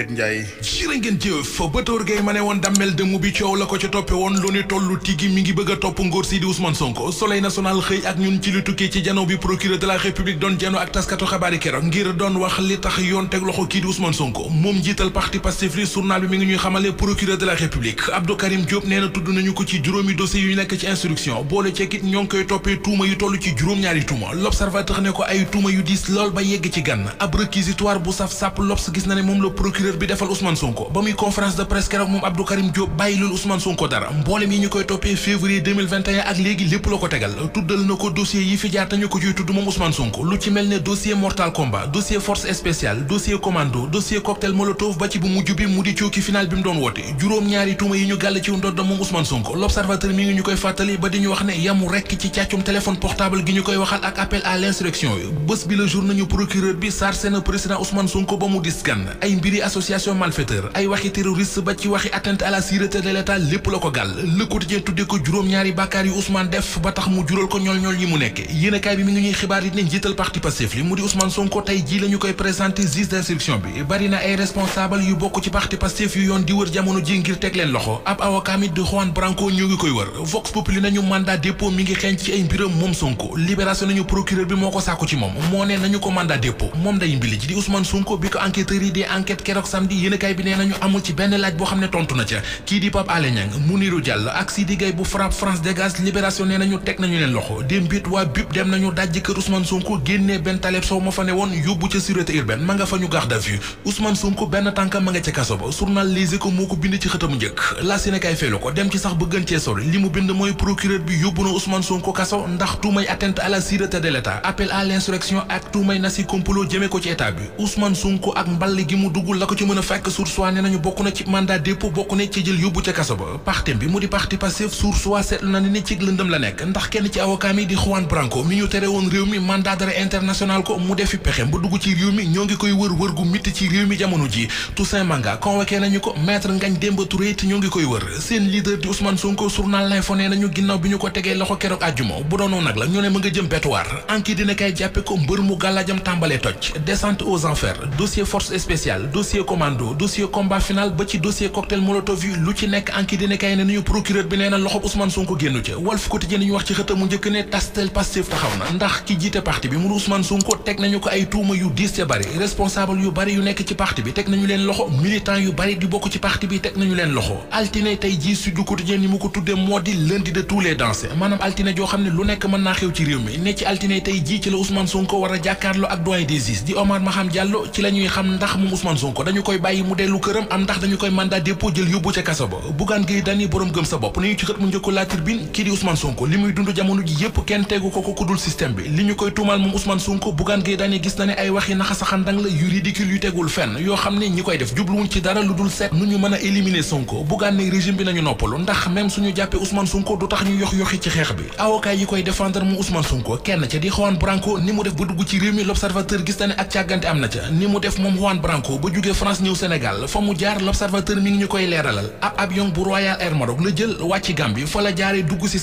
Ndiaye jërë ngeen jëf Bator Gueye ma ne woon dammel dëmm bi coow la ko ca toppe woon lu ni tollu tigi mi ngi bëgg a topp ngóor si di Ousmane Sonko. Soleil national xëy ak ñun ci li tukkee ci jano bi procureur de la république doon jano ak taskatu xabaari keroog ngir doon wax li tax yoon teg loxo kii di Ousmane Sonko. Moom njiital parti Pastef li journal bi mi ngi ñuy xamale procureur de la république Abdou Karim Diop nee na tudd nañu ko ci juróomi dossier yu nekk ci instruction boole ceekit ñoo ngi koy toppee tuuma yu toll ci juróom-ñaari tuuma. L'observateur ne ko ay tuuma yu diis lool ba yegg ci gànn ab réquisitoire bu saf sàpp L'Obs gis na ne moom la procureur bi defal Ousmane Sonko ba muy conférence de presse keroog moom Abdou Karim Diop bàyyi loolu Ousmane Sonko dara mboolem yi ñu koy toppee février 2021 ak léegi lépp la ko tegal tuddal na ko dossier yi fi jaar te ñu ko ciy tudd moom Ousmane Sonko lu ci mel ne dossier mortal combat dossier force spéciale dossier commando dossier cocktail molotov ba ci bu mujj bi mu di cooki final bi mu doon woote juróom-ñaari tuuma yi ñu gàll ci ndoddam moom Ousmane Sonko. L'Observateur mi ngi ñu koy fàttali ba di ñu wax ne yamu rekk ci càccum téléphone portable gi ñu koy waxal ak appel à l'insurrection yu bés bi la jour nañu procureur bi sarse na président Ousmane Sonko ba mu dis gan ay mbiri association malfaiteur ay waxi terroriste ba ci waxi atteinte à la sûreté de l'État lépp la ko gàll Le Quotidien tudde ko juróom-ñaari bàkkaar yu Ousmane def ba tax mu jural ko ñool-ñool yi mu nekk yéenekaay bi mi ngi ñuy xibaar yi ne njiital parti Pastef li mu di Ousmane Sonko tey jii la ñu koy présenté juge d'instruction bi bari na ay responsable yu bokk ci parti Pastef yu yoon di wër jamono ji ngir teg leen loxo ab avocat mi di Juan Branco ñoo ngi koy wër Vox Populi nañu mandat dépôt mi ngi xeeñ ci ay mbiram moom Sonko libération nañu procureur bi moo ko sàkku ci moom moo ne nañu ko mandat dépôt moom day mbili ji di Ousmane Sonko bi ko enquêteurs yi di enquête keroog samedi yéenekaay bi nee nañu amul ci benn laaj boo xam ne tontu na ca kii di Pape Alé Niang Mounirou Diallo ak Sidi Gaye bu FRAPP France Dégage libération nee nañu teg nañu leen loxo démbit waa BIP dem nañu dajji kër Ousmane Sonko génnee benn Taleb Sow ma fa ne woon yóbbu ca sûreté urbaine ma nga fa ñu garde à vue Ousmane Sonko benn tànkam ma nga ca kaso ba journal Les Échos moo ko bind ci xëtamu njëkk la Sénégal feelu ko dem ci sax bëggan cee sori li mu bind mooy procureur bi yóbbu na Ousmane Sonko kaso ndax tuumay atteinte à la sûreté de l'État appel à l'insurrection ak tuumay nasi complot jëme ko ci état bi Ousmane Sonko ak mball gi mu dugg la ko ci mën a fekk source ne nañu bokk na ci mandat dépôt bokk na ci jël yóbbu ca kaso ba parti bi mu di parti Pastef source seetlu na ni ci lëndëm la nekk ndax kenn ci avocat mi di Juan Branco mi ñu tere woon réew mi mandat d'arrêt international ko mu defi pexem ba dugg ci réew mi ñoo ngi koy wër gu mitti ci réew mi jamono ji Toussaint Manga convoqué nañu ko maître Ngagne Demba Touré te ñoo ngi koy wër seen leader di Ousmane Sonko journal L'Info nee nañu ginnaaw bi ñu ko tegee loxo keroog àjjuma bu doonoon nag la ñu ne ma nga jëm bétuwaar enquête dina kay jàppe ko mbër mu gàllaajam tàmbalee toj descente aux enfers dossier force spéciale dossier commando dossier combat final ba ci dossier cocktail molotov yi lu ci nekk enquête dina kay ne nañu procureur bi nee na loxo Ousmane Sonko génnu ca Walf Quotidien ñu wax ci xëtam mu njëkk ne tastel Pastef taxaw na ndax ki jiite parti bi mu Ousmane Sonko teg nañu ko ay tuuma yu diis ca bari responsable yu bari yu nekk ci parti bi teg nañu leen loxo militant yu bari di bokk ci parti bi teg nañu leen loxo altine tey jii Sud Quotidien ni mu ko tuddee moo di lundi de tous les danseurs maanaam altine joo xam ne lu nekk mën naa xew ci réew mi ne ci altine tey jii ci la Ousmane Sonko war a jàkkaarloo ak doyen des juges di Omar Maham Diallo ci la ñuy xam ndax moom Ousmane Sonko dañu koy bàyyi mu dellu këram am ndax dañu koy mandat dépôt jël yóbbu ca kaso ba Bougane Gueye Dany borom gëm sa bopp nañu ci xët mu njëkko La Tribune kii di Ousmane Sonko li muy dund jamono ji yépp kenn tegu ko ku dul système bi li ñu koy tuumaal moom Ousmane Sonko Bougane Gueye Dany gis na ne ay waxi naxasaxandang la yu ridicule yu tegul fenn yoo xam ne ñi koy def jubluwuñ ci dara lu dul seet nu ñu mën a éliminer Sonko Bougane ne régime bi nañu noppalu ndax même suñu jàppee Ousmane Sonko du tax ñu yoxi ci xeex bi avocat yi koy défendre moom Ousmane Sonko kenn ca di Juan Branco ni mu def ba dugg ci réew mi L'Observateur gis na ne ak càggante am na ca ni mu def moom Juan Branco ba jógee France ñëw Sénégal fa mu jaar L'Observateur mi ngi ñu koy leeralal ab avion bu Royal Air Maroc la jël wàcc Gambie fa la jaaree dugg ci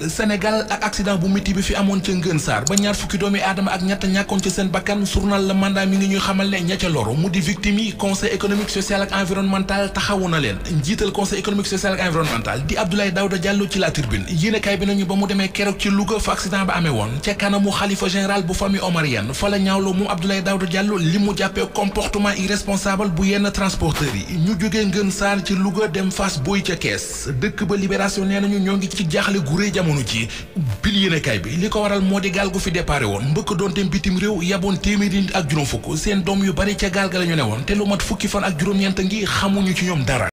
Sénégal ak accident bu métti bi fi amoon ca Ngën Saar ba ñaar fukki doomi aadama ak ñett ñàkkoon ci seen bakkan journal La Mandat mi ngi ñuy xamal ne ña ca loru mu di victime yi conseil économique social ak environnemental taxawu na leen njiital conseil économique social ak environnemental di Abdoulaye Daouda Diallo ci La Tribune yéenekaay bi nañu ba mu demee keroog ci Louga fa accident ba amee woon ca kanamu xalifa général bu famille omarienne fa la ñaawloo moom Abdoulaye Daouda Diallo li mu jàppee comportement irresponsable bu yenn transporteurs yi ñu jógee Ngën Saar ci Louga dem Fass Boy ca Kees dëkk ba Libération nee nañu ñoo ngi ci jaaxle gu rëy jamono ji bil yéenekaay bi li ko waral moo di gaal gu fi déparé woon mbëkk doonte bitim réew yaboon téeméeri nit ak juróom fukk seen doom yu bari ca gaal ga la ñu ne woon te lu mat fukki fan ak juróom-ñeent ngi xamuñu ci ñoom dara